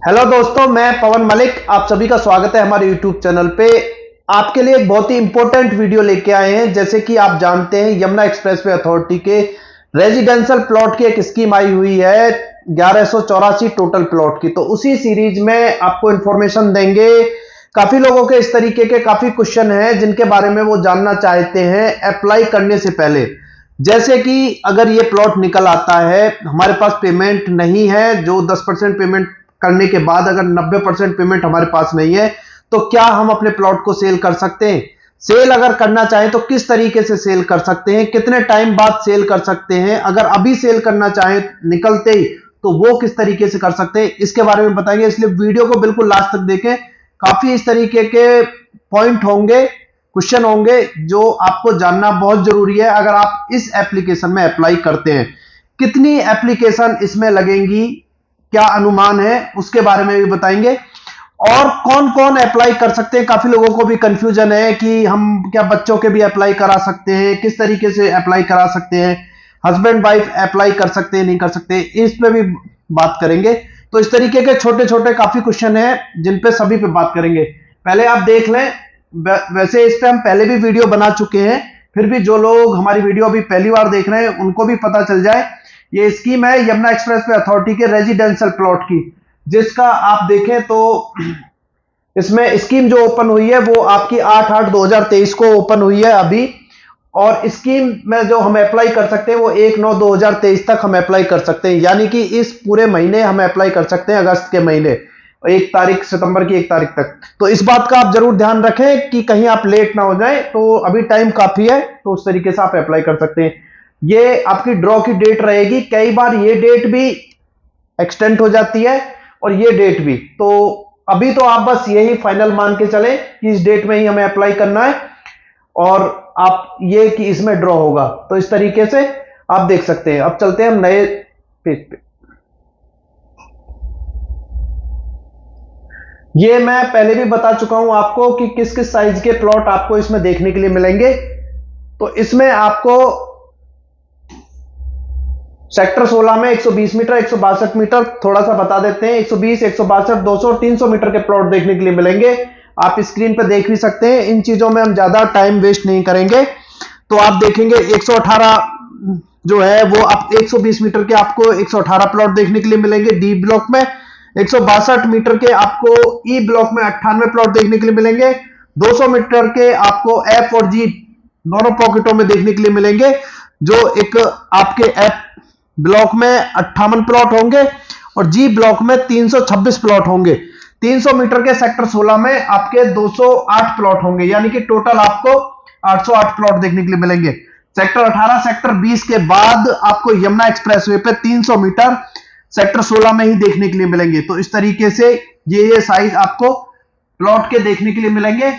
Hello दोस्तों, मैं पवन मलिक। आप सभी का स्वागत है हमारे यूट्यूब चैनल पे। आपके लिए एक बहुत ही इंपॉर्टेंट वीडियो लेके आए हैं। जैसे कि आप जानते हैं, यमुना एक्सप्रेसवे अथॉरिटी के रेजिडेंशियल प्लॉट की एक स्कीम आई हुई है 1184 टोटल प्लॉट की। तो उसी सीरीज में आपको इंफॉर्मेशन देंगे। काफी लोगों के इस तरीके के काफी क्वेश्चन हैं जिनके बारे में वो जानना चाहते हैं अप्लाई करने से पहले। जैसे कि अगर ये प्लॉट निकल आता है, हमारे पास पेमेंट नहीं है, जो 10% पेमेंट करने के बाद अगर 90% पेमेंट हमारे पास नहीं है, तो क्या हम अपने प्लॉट को सेल कर सकते हैं? सेल अगर करना चाहें तो किस तरीके से सेल कर सकते हैं, कितने टाइम बाद सेल कर सकते हैं, अगर अभी सेल करना चाहें निकलते ही तो वो किस तरीके से कर सकते हैं, इसके बारे में बताएंगे। इसलिए वीडियो को बिल्कुल लास्ट तक देखें। काफी इस तरीके के पॉइंट होंगे, क्वेश्चन होंगे जो आपको जानना बहुत जरूरी है अगर आप इस एप्लीकेशन में अप्लाई करते हैं। कितनी एप्लीकेशन इसमें लगेंगी, क्या अनुमान है, उसके बारे में भी बताएंगे। और कौन कौन अप्लाई कर सकते हैं। काफी लोगों को भी कंफ्यूजन है कि हम क्या बच्चों के भी अप्लाई करा सकते हैं, किस तरीके से अप्लाई करा सकते हैं, हस्बैंड वाइफ अप्लाई कर सकते हैं नहीं कर सकते, इस पे भी बात करेंगे। तो इस तरीके के छोटे छोटे काफी क्वेश्चन हैं जिन पे सभी पे बात करेंगे। पहले आप देख लें, वैसे इस पे हम पहले भी वीडियो बना चुके हैं, फिर भी जो लोग हमारी वीडियो अभी पहली बार देख रहे हैं उनको भी पता चल जाए। ये स्कीम है यमुना एक्सप्रेसवे अथॉरिटी के रेजिडेंशियल प्लॉट की, जिसका आप देखें तो इसमें स्कीम जो ओपन हुई है वो आपकी 8/8/2023 को ओपन हुई है अभी। और स्कीम में जो हम अप्लाई कर सकते हैं वो 1/9/2023 तक हम अप्लाई कर सकते हैं, यानी कि इस पूरे महीने हम अप्लाई कर सकते हैं, अगस्त के महीने 1 तारीख, सितंबर की 1 तारीख तक। तो इस बात का आप जरूर ध्यान रखें कि कहीं आप लेट ना हो जाए। तो अभी टाइम काफी है, तो उस तरीके से आप अप्लाई कर सकते हैं। ये आपकी ड्रॉ की डेट रहेगी। कई बार ये डेट भी एक्सटेंड हो जाती है और ये डेट भी। तो अभी तो आप बस यही फाइनल मान के चले कि इस डेट में ही हमें अप्लाई करना है और आप ये कि इसमें ड्रॉ होगा। तो इस तरीके से आप देख सकते हैं। अब चलते हैं हम नए पेज पे। ये मैं पहले भी बता चुका हूं आपको कि किस किस साइज के प्लॉट आपको इसमें देखने के लिए मिलेंगे। तो इसमें आपको सेक्टर 16 में 120 मीटर, 162 मीटर, थोड़ा सा बता देते हैं, 120, 162, 200, 300 मीटर के प्लॉट देखने के लिए मिलेंगे। आप स्क्रीन पर देख भी सकते हैं। इन चीजों में हम ज्यादा टाइम वेस्ट नहीं करेंगे। तो आप देखेंगे 118 जो है वो आप 120 मीटर के आपको 118 प्लॉट देखने के लिए मिलेंगे डी ब्लॉक में। 162 मीटर के आपको ई ब्लॉक में 98 प्लॉट देखने के लिए मिलेंगे। 200 मीटर के आपको एफ और जी दोनों पॉकेटों में देखने के लिए मिलेंगे, जो एक आपके एफ ब्लॉक में 58 प्लॉट होंगे और जी ब्लॉक में 326 प्लॉट होंगे। 300 मीटर के सेक्टर 16 में आपके 208 प्लॉट होंगे, यानी कि टोटल आपको 808 प्लॉट देखने के लिए मिलेंगे। सेक्टर 18, सेक्टर 20 के बाद आपको यमुना एक्सप्रेसवे पे 300 मीटर सेक्टर 16 में ही देखने के लिए मिलेंगे। तो इस तरीके से ये साइज आपको प्लॉट के देखने के लिए मिलेंगे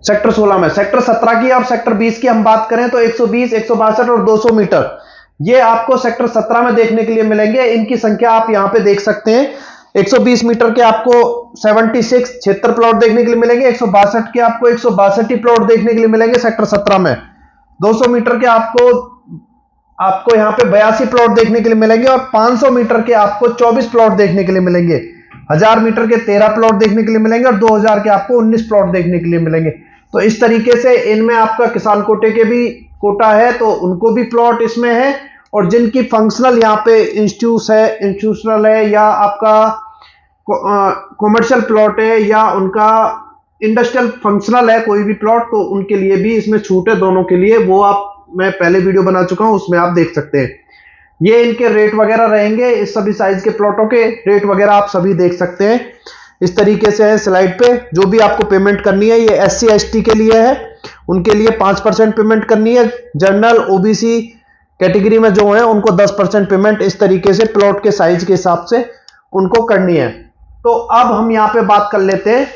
सेक्टर 16 में। सेक्टर 17 की और सेक्टर 20 की हम बात करें तो 120, 162 और 200 मीटर ये आपको सेक्टर 17 में देखने के लिए मिलेंगे। इनकी संख्या आप यहां पे देख सकते हैं। 120 मीटर के आपको 76 प्लॉट देखने के लिए मिलेंगे। 162 के आपको 162 प्लॉट देखने के लिए मिलेंगे सेक्टर 17 में। 200 मीटर के आपको यहां पे 82 प्लॉट देखने के लिए मिलेंगे और 500 मीटर के आपको 24 प्लॉट देखने के लिए मिलेंगे। 1000 मीटर के 13 प्लॉट देखने के लिए मिलेंगे और 2000 के आपको 19 प्लॉट देखने के लिए मिलेंगे। तो इस तरीके से इनमें आपका किसान कोटे के भी कोटा है तो उनको भी प्लॉट इसमें है, और जिनकी फंक्शनल यहाँ पे इंस्टीट्यूशनल है या आपका कॉमर्शियल प्लॉट है या उनका इंडस्ट्रियल फंक्शनल है कोई भी प्लॉट, तो उनके लिए भी इसमें छूट है दोनों के लिए। वो आप मैं पहले वीडियो बना चुका हूं, उसमें आप देख सकते हैं। ये इनके रेट वगैरह रहेंगे, इस सभी साइज के प्लॉटों के रेट वगैरह आप सभी देख सकते हैं। इस तरीके से है स्लाइड पे। जो भी आपको पेमेंट करनी है, ये SC ST के लिए है, उनके लिए 5% पेमेंट करनी है। जनरल OBC कैटेगरी में जो है उनको 10% पेमेंट इस तरीके से प्लॉट के साइज के हिसाब से उनको करनी है। तो अब हम यहां पे बात कर लेते हैं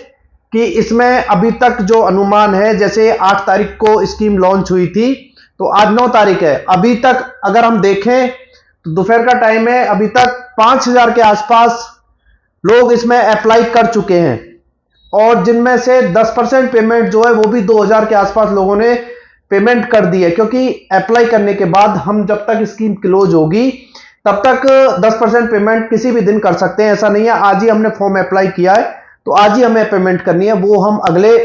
कि इसमें अभी तक जो अनुमान है, जैसे 8 तारीख को स्कीम लॉन्च हुई थी तो आज 9 तारीख है। अभी तक अगर हम देखें तो दोपहर का टाइम है, अभी तक 5000 के आसपास लोग इसमें अप्लाई कर चुके हैं और जिनमें से 10% पेमेंट जो है वो भी 2000 के आसपास लोगों ने पेमेंट कर दी है। क्योंकि अप्लाई करने के बाद हम जब तक स्कीम क्लोज होगी तब तक 10% पेमेंट किसी भी दिन कर सकते हैं। ऐसा नहीं है आज ही हमने फॉर्म अप्लाई किया है तो आज ही हमें पेमेंट करनी है, वो हम अगले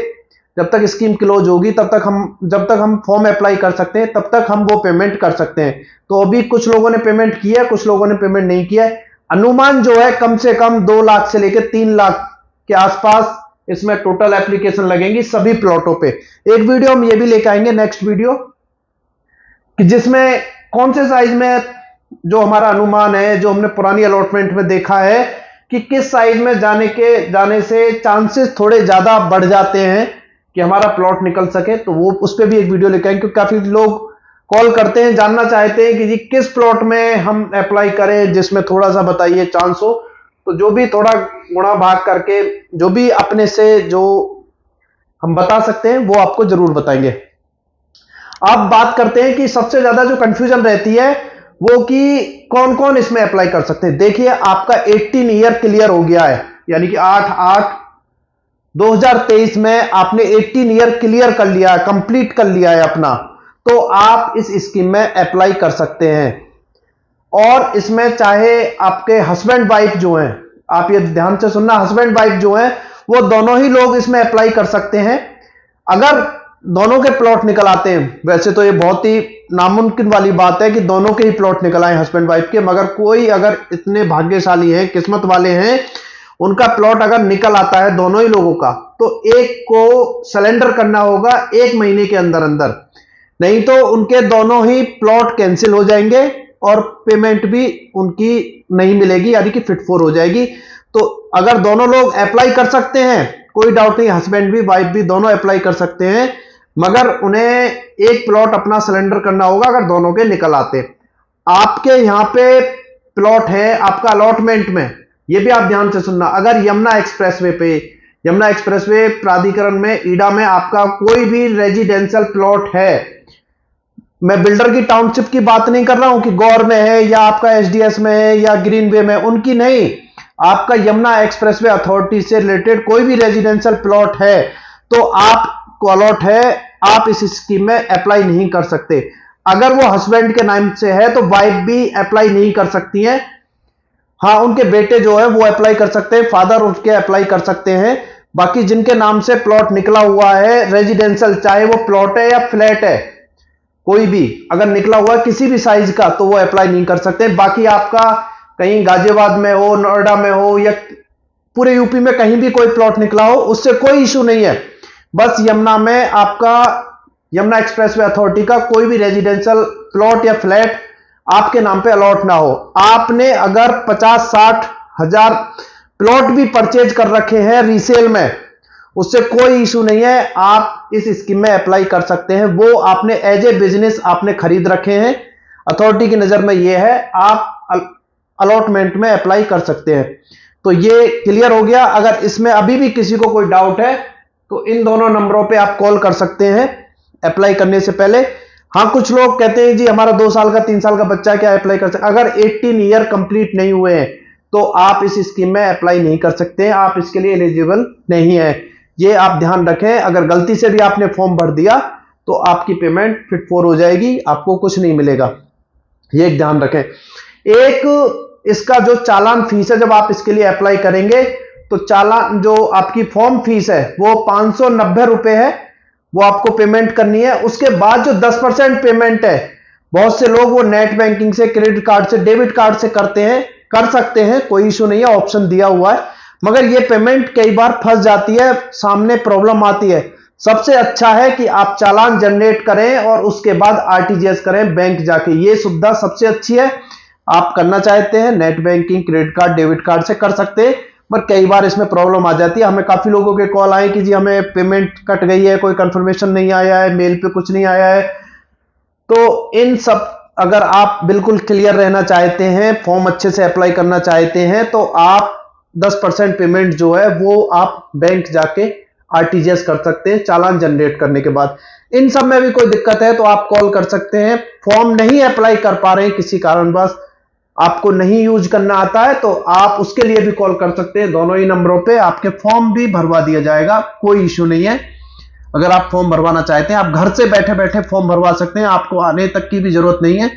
जब तक स्कीम क्लोज होगी तब तक जब तक हम फॉर्म अप्लाई कर सकते हैं तब तक हम वो पेमेंट कर सकते हैं। तो अभी कुछ लोगों ने पेमेंट किया है, कुछ लोगों ने पेमेंट नहीं किया है। अनुमान जो है कम से कम 2 लाख से लेकर 3 लाख के आसपास इसमें टोटल एप्लीकेशन लगेंगी सभी प्लॉटों पे। एक वीडियो हम ये भी लेकर आएंगे नेक्स्ट वीडियो कि जिसमें कौन से साइज में जो हमारा अनुमान है, जो हमने पुरानी अलॉटमेंट में देखा है कि किस साइज में जाने से चांसेस थोड़े ज्यादा बढ़ जाते हैं कि हमारा प्लॉट निकल सके, तो वो उस पर भी एक वीडियो लेकर आएंगे। क्योंकि काफी लोग कॉल करते हैं, जानना चाहते हैं कि जी किस प्लॉट में हम अप्लाई करें जिसमें थोड़ा सा बताइए चांस हो। तो जो भी थोड़ा गुणा भाग करके जो भी अपने से जो हम बता सकते हैं वो आपको जरूर बताएंगे। अब बात करते हैं कि सबसे ज्यादा जो कंफ्यूजन रहती है वो कि कौन कौन इसमें अप्लाई कर सकते हैं। देखिए आपका 18 ईयर क्लियर हो गया है, यानी कि 8/8/2023 में आपने 18 ईयर क्लियर कर लिया है, कंप्लीट कर लिया है अपना, तो आप इस स्कीम में अप्लाई कर सकते हैं। और इसमें चाहे आपके हस्बैंड वाइफ जो हैं, आप ये ध्यान से सुनना, हस्बैंड वाइफ जो हैं वो दोनों ही लोग इसमें अप्लाई कर सकते हैं। अगर दोनों के प्लॉट निकल आते हैं, वैसे तो ये बहुत ही नामुमकिन वाली बात है कि दोनों के ही प्लॉट निकल आए हस्बैंड वाइफ के, मगर कोई अगर इतने भाग्यशाली हैं, किस्मत वाले हैं, उनका प्लॉट अगर निकल आता है दोनों ही लोगों का, तो एक को सरेंडर करना होगा 1 महीने के अंदर अंदर, नहीं तो उनके दोनों ही प्लॉट कैंसिल हो जाएंगे और पेमेंट भी उनकी नहीं मिलेगी, यानी कि फिट फॉर हो जाएगी। तो अगर दोनों लोग अप्लाई कर सकते हैं, कोई डाउट नहीं, हस्बैंड भी वाइफ भी दोनों अप्लाई कर सकते हैं, मगर उन्हें एक प्लॉट अपना सरेंडर करना होगा अगर दोनों के निकल आते। आपके यहां पे प्लॉट है आपका अलॉटमेंट में, यह भी आप ध्यान से सुनना, अगर यमुना एक्सप्रेसवे प्राधिकरण में ईडा में आपका कोई भी रेजिडेंशियल प्लॉट है, मैं बिल्डर की टाउनशिप की बात नहीं कर रहा हूं कि गौर में है या आपका एसडीएस में है या ग्रीनवे में, उनकी नहीं, आपका यमुना एक्सप्रेसवे अथॉरिटी से रिलेटेड कोई भी रेजिडेंशियल प्लॉट है तो आपको अलॉट है, आप इस स्कीम में अप्लाई नहीं कर सकते। अगर वो हस्बैंड के नाम से है तो वाइफ भी अप्लाई नहीं कर सकती है। हाँ, उनके बेटे जो है वो अप्लाई कर सकते हैं, फादर उसके अप्लाई कर सकते हैं। बाकी जिनके नाम से प्लॉट निकला हुआ है रेजिडेंशियल, चाहे वो प्लॉट है या फ्लैट है, कोई भी अगर निकला हुआ किसी भी साइज का, तो वो अप्लाई नहीं कर सकते। बाकी आपका कहीं गाजियाबाद में हो, नोएडा में हो या पूरे यूपी में कहीं भी कोई प्लॉट निकला हो, उससे कोई इशू नहीं है। बस यमुना में आपका यमुना एक्सप्रेसवे अथॉरिटी का कोई भी रेजिडेंशियल प्लॉट या फ्लैट आपके नाम पे अलॉट ना हो। आपने अगर 50-60 हजार प्लॉट भी परचेज कर रखे हैं रीसेल में, उससे कोई इशू नहीं है, आप इस स्कीम में अप्लाई कर सकते हैं। वो आपने एज ए बिजनेस आपने खरीद रखे हैं, अथॉरिटी की नजर में ये है, आप अलॉटमेंट में अप्लाई कर सकते हैं। तो ये क्लियर हो गया। अगर इसमें अभी भी किसी को कोई डाउट है तो इन दोनों नंबरों पे आप कॉल कर सकते हैं अप्लाई करने से पहले। हाँ, कुछ लोग कहते हैं जी हमारा 2 साल का 3 साल का बच्चा है, क्या अप्लाई कर सकते? अगर 18 ईयर कंप्लीट नहीं हुए हैं तो आप इस स्कीम में अप्लाई नहीं कर सकते हैं, आप इसके लिए एलिजिबल नहीं है, ये आप ध्यान रखें। अगर गलती से भी आपने फॉर्म भर दिया तो आपकी पेमेंट फिट फॉर हो जाएगी, आपको कुछ नहीं मिलेगा, ये एक ध्यान रखें। एक इसका जो चालान फीस है, जब आप इसके लिए अप्लाई करेंगे तो चालान जो आपकी फॉर्म फीस है वो 590 रुपए है, वो आपको पेमेंट करनी है। उसके बाद जो 10% पेमेंट है, बहुत से लोग वो नेट बैंकिंग से, क्रेडिट कार्ड से, डेबिट कार्ड से करते हैं, कर सकते हैं, कोई इशू नहीं है, ऑप्शन दिया हुआ है, मगर ये पेमेंट कई बार फंस जाती है, सामने प्रॉब्लम आती है। सबसे अच्छा है कि आप चालान जनरेट करें और उसके बाद आरटीजीएस करें बैंक जाके, ये सुविधा सबसे अच्छी है। आप करना चाहते हैं net banking, credit card, debit card से कर सकते हैं, पर कई बार इसमें प्रॉब्लम आ जाती है। हमें काफी लोगों के कॉल आए कि जी हमें पेमेंट कट गई है, कोई कंफर्मेशन नहीं आया है, मेल पे कुछ नहीं आया है। तो इन सब, अगर आप बिल्कुल क्लियर रहना चाहते हैं, फॉर्म अच्छे से अप्लाई करना चाहते हैं, तो आप 10% पेमेंट जो है वो आप बैंक जाके आरटीजीएस कर सकते हैं चालान जनरेट करने के बाद। इन सब में भी कोई दिक्कत है तो आप कॉल कर सकते हैं। फॉर्म नहीं अप्लाई कर पा रहे हैं किसी कारणवश, आपको नहीं यूज करना आता है, तो आप उसके लिए भी कॉल कर सकते हैं। दोनों ही नंबरों पे आपके फॉर्म भी भरवा दिया जाएगा, कोई इशू नहीं है। अगर आप फॉर्म भरवाना चाहते हैं, आप घर से बैठे बैठे फॉर्म भरवा सकते हैं, आपको आने तक की भी जरूरत नहीं है।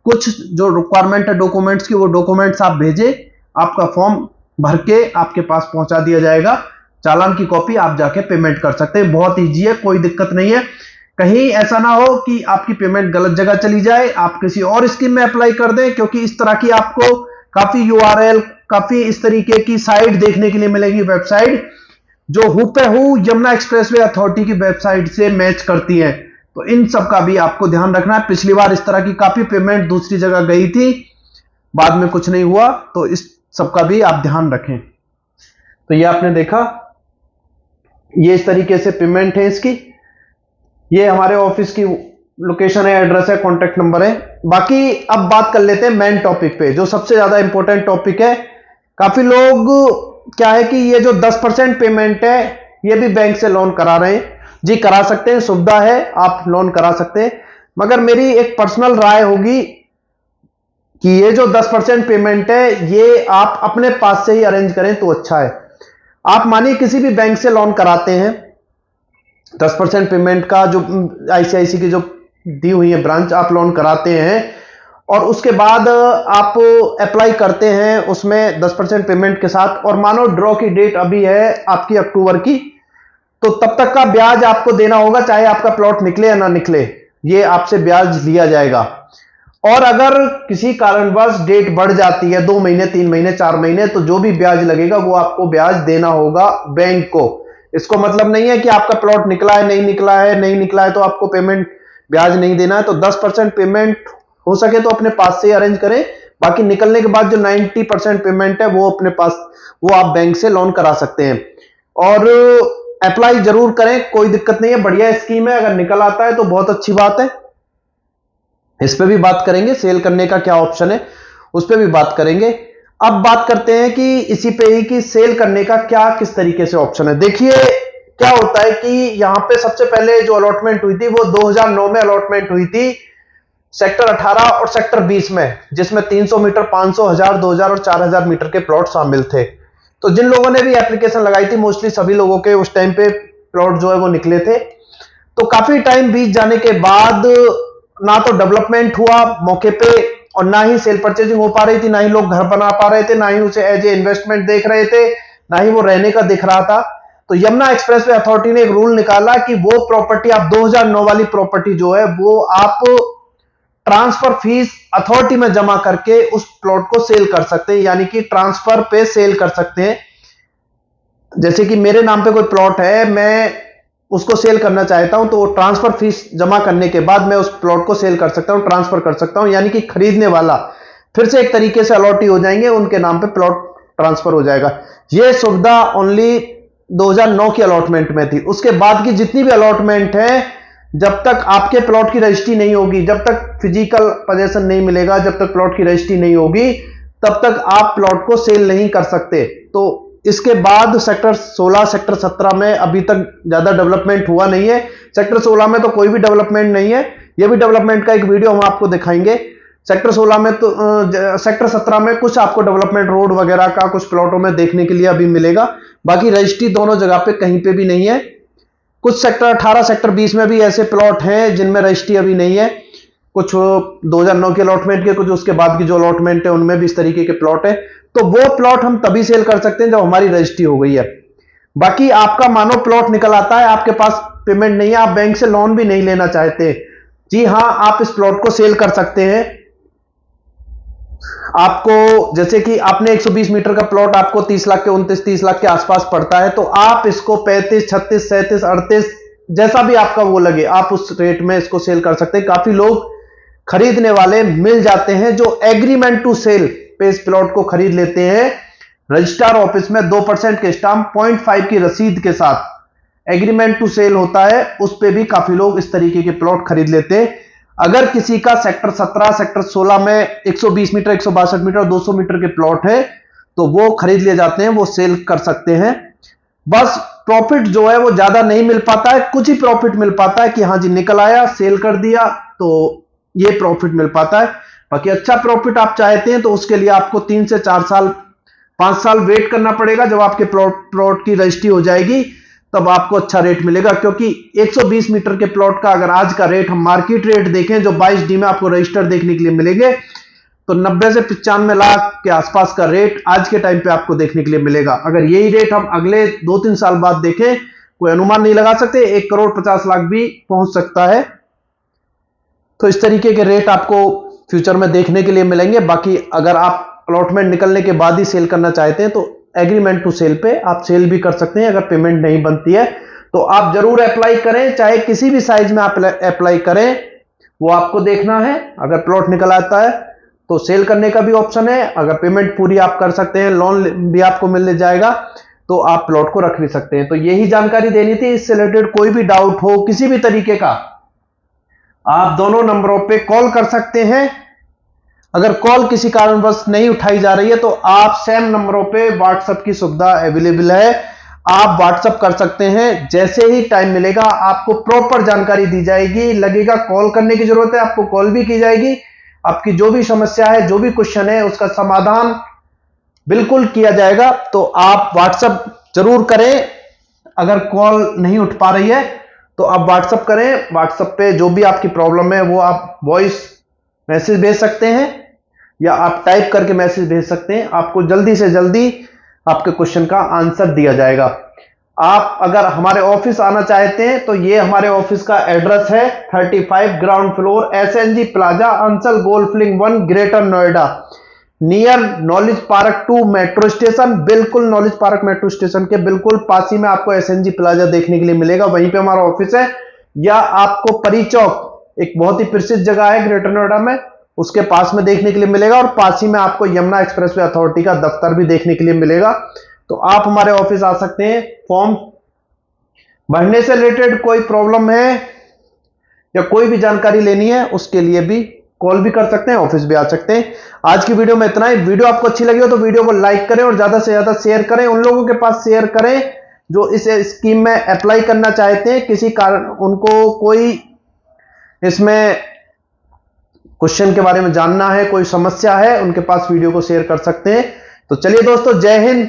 कुछ जो रिक्वायरमेंट है डॉक्यूमेंट्स की, वो डॉक्यूमेंट्स आप भेजें, आपका फॉर्म भर के आपके पास पहुंचा दिया जाएगा। चालान की कॉपी आप जाके पेमेंट कर सकते हैं। बहुत ईजी है, कोई दिक्कत नहीं है। कहीं ऐसा ना हो कि आपकी पेमेंट गलत जगह चली जाए, आप किसी और स्कीम में अप्लाई कर दें, क्योंकि इस तरह की आपको काफी यूआरएल, काफी इस तरीके की साइट देखने के लिए मिलेगी, वेबसाइट जो हूबहू यमुना एक्सप्रेसवे अथॉरिटी की वेबसाइट से मैच करती है। तो इन सब का भी आपको ध्यान रखना है। पिछली बार इस तरह की काफी पेमेंट दूसरी जगह गई थी, बाद में कुछ नहीं हुआ, तो इस सब का भी आप ध्यान रखें। तो ये आपने देखा, ये इस तरीके से पेमेंट है इसकी। ये हमारे ऑफिस की लोकेशन है, एड्रेस है, कॉन्टेक्ट नंबर है। बाकी अब बात कर लेते हैं मेन टॉपिक पे, जो सबसे ज्यादा इंपॉर्टेंट टॉपिक है। काफी लोग क्या है कि ये जो 10% पेमेंट है, ये भी बैंक से लोन करा रहे हैं। जी करा सकते हैं, सुविधा है, आप लोन करा सकते हैं। मगर मेरी एक पर्सनल राय होगी कि ये जो 10% पेमेंट है, ये आप अपने पास से ही अरेंज करें तो अच्छा है। आप मानिए किसी भी बैंक से लोन कराते हैं, 10% पेमेंट का जो आईसीआईसी की जो दी हुई है ब्रांच, आप लोन कराते हैं और उसके बाद आप अप्लाई करते हैं उसमें 10% पेमेंट के साथ, और मानो ड्रॉ की डेट अभी है आपकी अक्टूबर की, तो तब तक का ब्याज आपको देना होगा, चाहे आपका प्लॉट निकले या ना निकले, ये आपसे ब्याज लिया जाएगा। और अगर किसी कारणवश डेट बढ़ जाती है 2 महीने, 3 महीने, 4 महीने, तो जो भी ब्याज लगेगा वो आपको ब्याज देना होगा बैंक को। इसको मतलब नहीं है कि आपका प्लॉट निकला है, नहीं निकला है, नहीं निकला है तो आपको पेमेंट ब्याज नहीं देना है। तो 10% पेमेंट हो सके तो अपने पास से अरेंज करें। बाकी निकलने के बाद जो 90% पेमेंट है वो अपने पास, वो आप बैंक से लोन करा सकते हैं। और अप्लाई जरूर करें, कोई दिक्कत नहीं है, बढ़िया स्कीम है। अगर निकल आता है तो बहुत अच्छी बात है, इस पे भी बात करेंगे। सेल करने का क्या ऑप्शन है उस पे भी बात करेंगे। अब बात करते हैं कि इसी पे ही कि सेल करने का क्या, किस तरीके से ऑप्शन है। देखिए क्या होता है कि यहां पे सबसे पहले जो अलॉटमेंट हुई थी वो 2009 में अलॉटमेंट हुई थी, सेक्टर 18 और सेक्टर 20 में, जिसमें 300 मीटर, 500, 1000, 2000 और 4000 मीटर के प्लॉट शामिल थे। तो जिन लोगों ने भी एप्लीकेशन लगाई थी, मोस्टली सभी लोगों के उस टाइम पे प्लॉट जो है वो निकले थे। तो काफी टाइम बीत जाने के बाद ना तो डेवलपमेंट हुआ मौके पे, और ना ही सेल परचेजिंग हो पा रही थी, ना ही लोग घर बना पा रहे थे, ना ही उसे एज ए इन्वेस्टमेंट देख रहे थे, ना ही वो रहने का दिख रहा था। तो यमुना एक्सप्रेसवे अथॉरिटी ने एक रूल निकाला कि वो प्रॉपर्टी, आप 2009 वाली प्रॉपर्टी जो है वो आप ट्रांसफर फीस अथॉरिटी में जमा करके उस प्लॉट को सेल कर सकते हैं, यानी कि ट्रांसफर पे सेल कर सकते हैं। जैसे कि मेरे नाम पे कोई प्लॉट है, मैं उसको सेल करना चाहता हूं, तो ट्रांसफर फीस जमा करने के बाद मैं उस प्लॉट को सेल कर सकता हूं, ट्रांसफर कर सकता हूं, यानी कि खरीदने वाला फिर से एक तरीके से अलॉटी हो जाएंगे, उनके नाम पे प्लॉट ट्रांसफर हो जाएगा। यह सुविधा ओनली 2009 की अलॉटमेंट में थी। उसके बाद की जितनी भी अलॉटमेंट है, जब तक आपके प्लॉट की रजिस्ट्री नहीं होगी, जब तक फिजिकल पोजेशन नहीं मिलेगा, जब तक प्लॉट की रजिस्ट्री नहीं होगी, तब तक आप प्लॉट को सेल नहीं कर सकते। तो इसके बाद सेक्टर 16, सेक्टर 17 में अभी तक ज्यादा डेवलपमेंट हुआ नहीं है। सेक्टर 16 में तो कोई भी डेवलपमेंट नहीं है, यह भी डेवलपमेंट का एक वीडियो हम आपको दिखाएंगे। सेक्टर 16 में तो सेक्टर 17 में कुछ आपको डेवलपमेंट रोड वगैरह का कुछ प्लॉटों में देखने के लिए अभी मिलेगा, बाकी रजिस्ट्री दोनों जगह पे कहीं पे भी नहीं है। कुछ सेक्टर 18, सेक्टर 20 में भी ऐसे प्लॉट हैं जिनमें रजिस्ट्री अभी नहीं है, कुछ 2009 के अलॉटमेंट के, कुछ उसके बाद की जो अलॉटमेंट है उनमें भी इस तरीके के प्लॉट है। तो वो प्लॉट हम तभी सेल कर सकते हैं जब हमारी रजिस्ट्री हो गई है। बाकी आपका मानो प्लॉट निकल आता है, आपके पास पेमेंट नहीं है, आप बैंक से लोन भी नहीं लेना चाहते, जी हां, आप इस प्लॉट को सेल कर सकते हैं। आपको जैसे कि आपने 120 मीटर का प्लॉट आपको 30 लाख के 29-30 लाख के आसपास पड़ता है, तो आप इसको 35, 36, 37, 38 जैसा भी आपका वो लगे, आप उस रेट में इसको सेल कर सकते हैं। काफी लोग खरीदने वाले मिल जाते हैं जो एग्रीमेंट टू सेल पे इस प्लॉट को खरीद लेते हैं, रजिस्ट्रार ऑफिस में 2% के स्टाम्प, 0.5 की रसीद के साथ एग्रीमेंट टू सेल होता है, उस पे भी काफी लोग इस तरीके के प्लॉट खरीद लेते हैं। अगर किसी का सेक्टर 17, सेक्टर 16 में 120 मीटर, 162 मीटर, 200 मीटर के प्लॉट है, तो वो खरीद लिए जाते हैं, वो सेल कर सकते हैं। बस प्रॉफिट जो है वो ज्यादा नहीं मिल पाता है, कुछ ही प्रॉफिट मिल पाता है कि हाँ जी निकल आया, सेल कर दिया, तो ये प्रॉफिट मिल पाता है। बाकी अच्छा प्रॉफिट आप चाहते हैं तो उसके लिए आपको 3 से 4 साल, 5 साल वेट करना पड़ेगा। जब आपके प्लॉट की रजिस्ट्री हो जाएगी तब आपको अच्छा रेट मिलेगा, क्योंकि 120 मीटर के प्लॉट का अगर आज का रेट हम मार्केट रेट देखें जो 22D में आपको रजिस्टर देखने के लिए मिलेंगे, तो 90 से 95 लाख के आसपास का रेट आज के टाइम पे आपको देखने के लिए मिलेगा। अगर यही रेट हम अगले 2-3 साल बाद देखें, कोई अनुमान नहीं लगा सकते, 1,50,00,000 भी पहुंच सकता है। तो इस तरीके के रेट आपको फ्यूचर में देखने के लिए मिलेंगे। बाकी अगर आप अलॉटमेंट निकलने के बाद ही सेल करना चाहते हैं तो एग्रीमेंट टू सेल पे आप सेल भी कर सकते हैं। अगर पेमेंट नहीं बनती है तो आप जरूर अप्लाई करें, चाहे किसी भी साइज में आप अप्लाई करें, वो आपको देखना है। अगर प्लॉट निकल आता है तो सेल करने का भी ऑप्शन है। अगर पेमेंट पूरी आप कर सकते हैं, लोन भी आपको मिल जाएगा, तो आप प्लॉट को रख भी सकते हैं। तो यही जानकारी देनी थी। इससे रिलेटेड कोई भी डाउट हो किसी भी तरीके का, आप दोनों नंबरों पे कॉल कर सकते हैं। अगर कॉल किसी कारणवश नहीं उठाई जा रही है तो आप सेम नंबरों पे व्हाट्सएप की सुविधा अवेलेबल है, आप व्हाट्सएप कर सकते हैं। जैसे ही टाइम मिलेगा आपको प्रॉपर जानकारी दी जाएगी। लगेगा कॉल करने की जरूरत है, आपको कॉल भी की जाएगी। आपकी जो भी समस्या है, जो भी क्वेश्चन है, उसका समाधान बिल्कुल किया जाएगा। तो आप व्हाट्सएप जरूर करें। अगर कॉल नहीं उठ पा रही है तो आप व्हाट्सएप करें। व्हाट्सएप पे जो भी आपकी प्रॉब्लम है वो आप वॉइस मैसेज भेज सकते हैं या आप टाइप करके मैसेज भेज सकते हैं। आपको जल्दी से जल्दी आपके क्वेश्चन का आंसर दिया जाएगा। आप अगर हमारे ऑफिस आना चाहते हैं तो ये हमारे ऑफिस का एड्रेस है 35 ground floor SNG plaza, Ansal golf link 1, greater Noida, near knowledge park 2 metro station. बिल्कुल नॉलेज पार्क मेट्रो स्टेशन के बिल्कुल पास ही में आपको SNG प्लाजा देखने के लिए मिलेगा, वहीं पे हमारा ऑफिस है। या आपको परी चौक, एक बहुत ही प्रसिद्ध जगह है ग्रेटर नोएडा में, उसके पास में देखने के लिए मिलेगा। और पास ही में आपको यमुना एक्सप्रेसवे अथॉरिटी का दफ्तर भी देखने के लिए मिलेगा। तो आप हमारे ऑफिस आ सकते हैं। फॉर्म भरने से रिलेटेड कोई प्रॉब्लम है या कोई भी जानकारी लेनी है, उसके लिए भी कॉल भी कर सकते हैं, ऑफिस भी आ सकते हैं। आज की वीडियो में इतना ही। वीडियो आपको अच्छी लगी हो तो वीडियो को लाइक करें और ज्यादा से ज्यादा शेयर करें। उन लोगों के पास शेयर करें जो इस स्कीम में अप्लाई करना चाहते हैं, किसी कारण उनको कोई इसमें क्वेश्चन के बारे में जानना है, कोई समस्या है, उनके पास वीडियो को शेयर कर सकते हैं। तो चलिए दोस्तों, जय हिंद,